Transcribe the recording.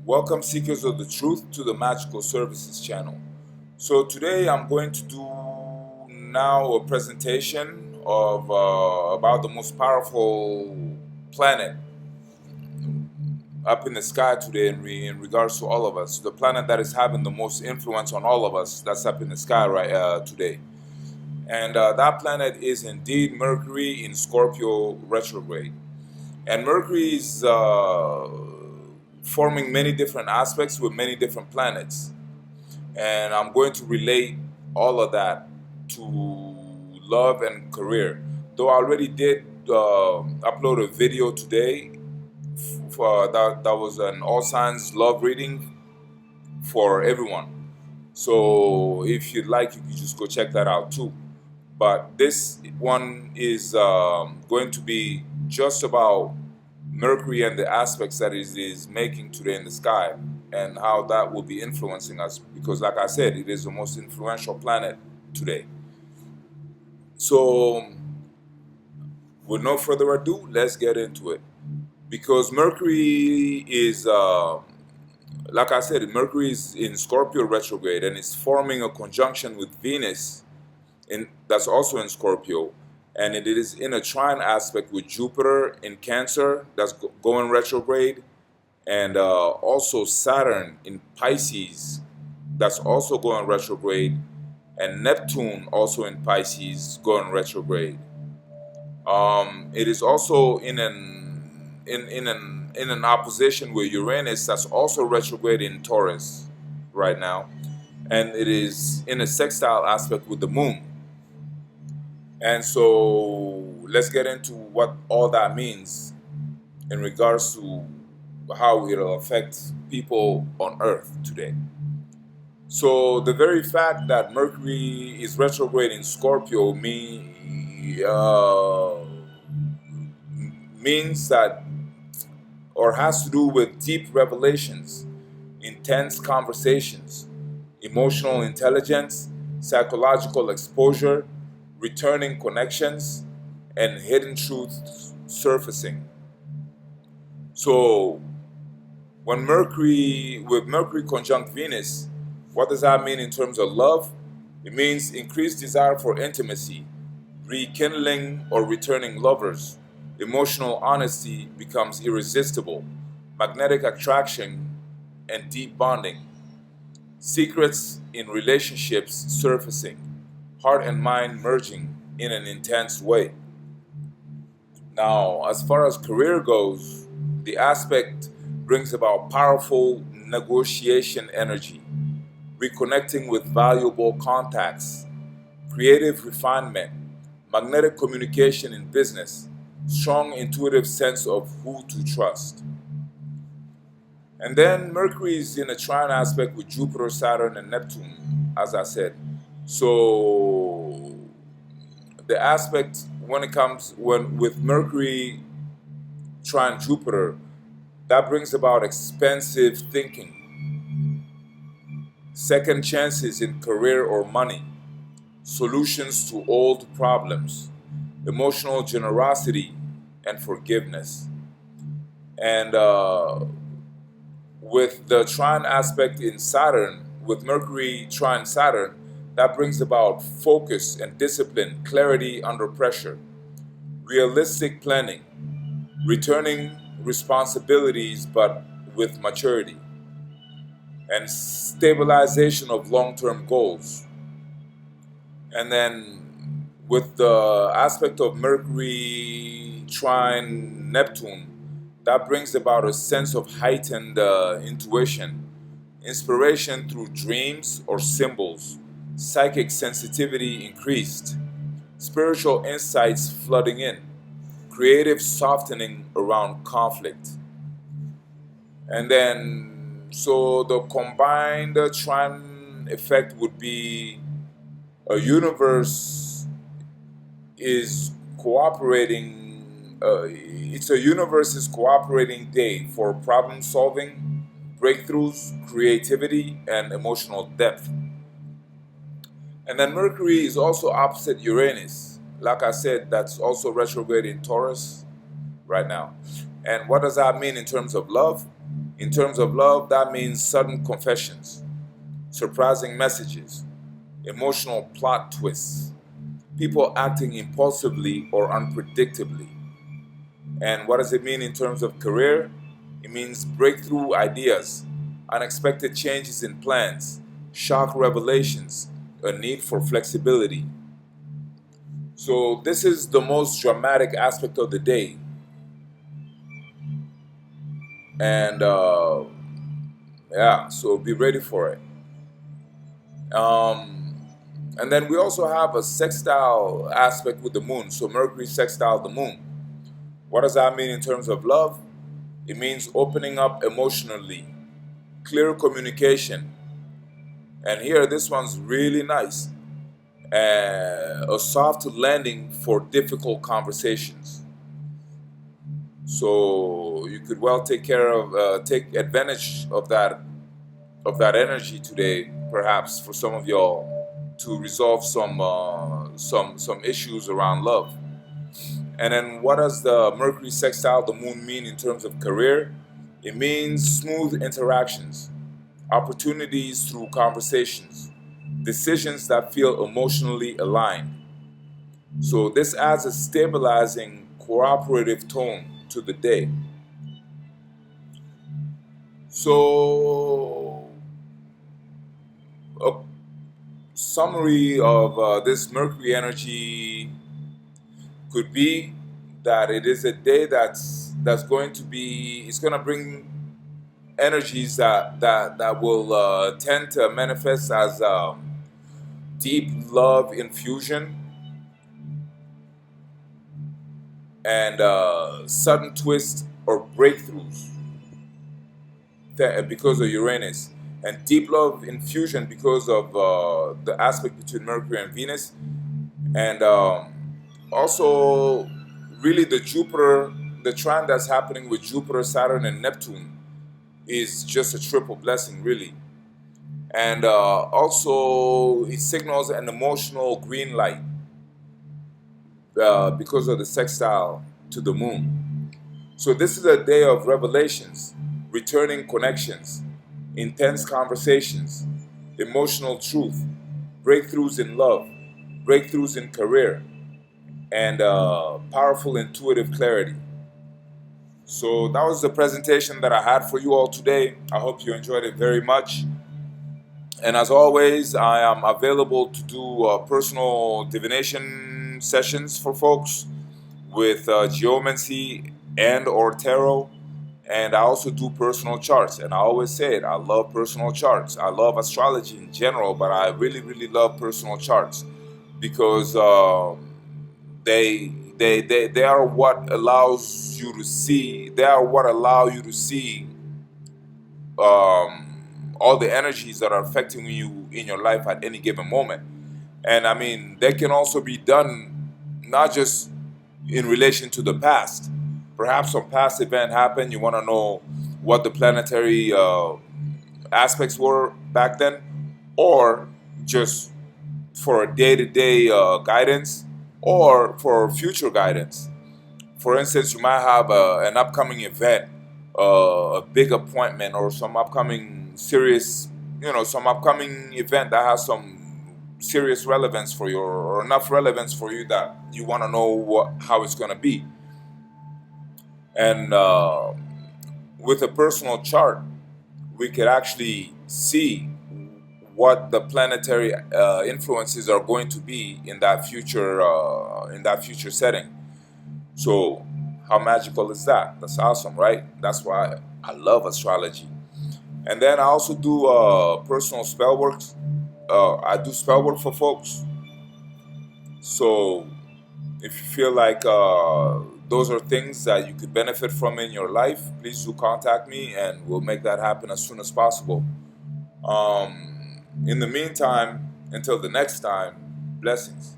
Welcome seekers of the truth to the Magical Services channel. So today I'm going to do now a presentation of about the most powerful planet up in the sky today in regards to all of us. The planet that is having the most influence on all of us that's up in the sky today. And that planet is indeed Mercury in Scorpio retrograde. And Mercury is forming many different aspects with many different planets. And I'm going to relate all of that to love and career. Though I already did upload a video today that was an all signs love reading for everyone. So if you'd like, you can just go check that out too. But this one is going to be just about Mercury and the aspects that it is making today in the sky and how that will be influencing us, because like I said, it is the most influential planet today. So with no further ado, let's get into it. Because Mercury is, like I said, Mercury is in Scorpio retrograde and it's forming a conjunction with Venus that's also in Scorpio, and it is in a trine aspect with Jupiter in Cancer that's going retrograde, and also Saturn in Pisces that's also going retrograde, and Neptune also in Pisces going retrograde. It is also in an opposition with Uranus that's also retrograde in Taurus right now, and it is in a sextile aspect with the Moon. And so let's get into what all that means in regards to how it'll affect people on Earth today. So the very fact that Mercury is retrograde in Scorpio means that, or has to do with deep revelations, intense conversations, emotional intelligence, psychological exposure, returning connections, and hidden truths surfacing. So with Mercury conjunct Venus, what does that mean in terms of love? It means increased desire for intimacy, rekindling or returning lovers. Emotional honesty becomes irresistible, magnetic attraction and deep bonding. Secrets in relationships surfacing, heart and mind merging in an intense way. Now, as far as career goes, the aspect brings about powerful negotiation energy, reconnecting with valuable contacts, creative refinement, magnetic communication in business, strong intuitive sense of who to trust. And then Mercury is in a trine aspect with Jupiter, Saturn, and Neptune, as I said. So the aspect with Mercury trine Jupiter, that brings about expensive thinking, second chances in career or money, solutions to old problems, emotional generosity and forgiveness. And with the trine aspect in Saturn, with Mercury trine Saturn, that brings about focus and discipline, clarity under pressure, realistic planning, returning responsibilities but with maturity, and stabilization of long-term goals. And then with the aspect of Mercury trine Neptune, that brings about a sense of heightened intuition, inspiration through dreams or symbols, psychic sensitivity increased, spiritual insights flooding in, creative softening around conflict. And then, so the combined trine effect would be a universe is cooperating. It's a universe is cooperating day for problem solving, breakthroughs, creativity, and emotional depth. And then Mercury is also opposite Uranus. Like I said, that's also retrograde in Taurus right now. And what does that mean in terms of love? In terms of love, that means sudden confessions, surprising messages, emotional plot twists, people acting impulsively or unpredictably. And what does it mean in terms of career? It means breakthrough ideas, unexpected changes in plans, shock revelations, a need for flexibility. So, this is the most dramatic aspect of the day. And yeah, so be ready for it. Um, and then we also have a sextile aspect with the moon. So, Mercury sextile the moon. What does that mean in terms of love? It means opening up emotionally, clear communication. And here, this one's really nice. A soft landing for difficult conversations. So you could well take advantage of that energy today, perhaps for some of y'all, to resolve some issues around love. And then, what does the Mercury sextile the moon mean in terms of career? It means smooth interactions, opportunities through conversations, decisions that feel emotionally aligned. So this adds a stabilizing, cooperative tone to the day. So, a summary of this Mercury energy could be that it is a day that's going to be, it's going to bring energies that will tend to manifest as deep love infusion and sudden twists or breakthroughs because of Uranus, and deep love infusion because of the aspect between Mercury and Venus, and also really the trine that's happening with Jupiter, Saturn, and Neptune is just a triple blessing, really. And also, it signals an emotional green light because of the sextile to the moon. So, this is a day of revelations, returning connections, intense conversations, emotional truth, breakthroughs in love, breakthroughs in career, and powerful intuitive clarity. So, that was the presentation that I had for you all today. I hope you enjoyed it very much. And as always, I am available to do personal divination sessions for folks with geomancy and or tarot. And I also do personal charts. And I always say it, I love personal charts. I love astrology in general, but I really, really love personal charts because they are what allows you to see. They are what allow you to see all the energies that are affecting you in your life at any given moment. And I mean, they can also be done not just in relation to the past. Perhaps some past event happened, you want to know what the planetary aspects were back then, or just for a day-to-day guidance, or for future guidance. For instance, you might have an upcoming event, a big appointment, or some upcoming serious, some upcoming event that has some serious relevance for you, or enough relevance for you that you want to know how it's going to be. And with a personal chart, we could actually see what the planetary influences are going to be in that future setting. So, how magical is that? That's awesome, right? That's why I love astrology. And then I also do personal spell work. I do spell work for folks. So, if you feel like those are things that you could benefit from in your life, please do contact me and we'll make that happen as soon as possible. In the meantime, until the next time, blessings.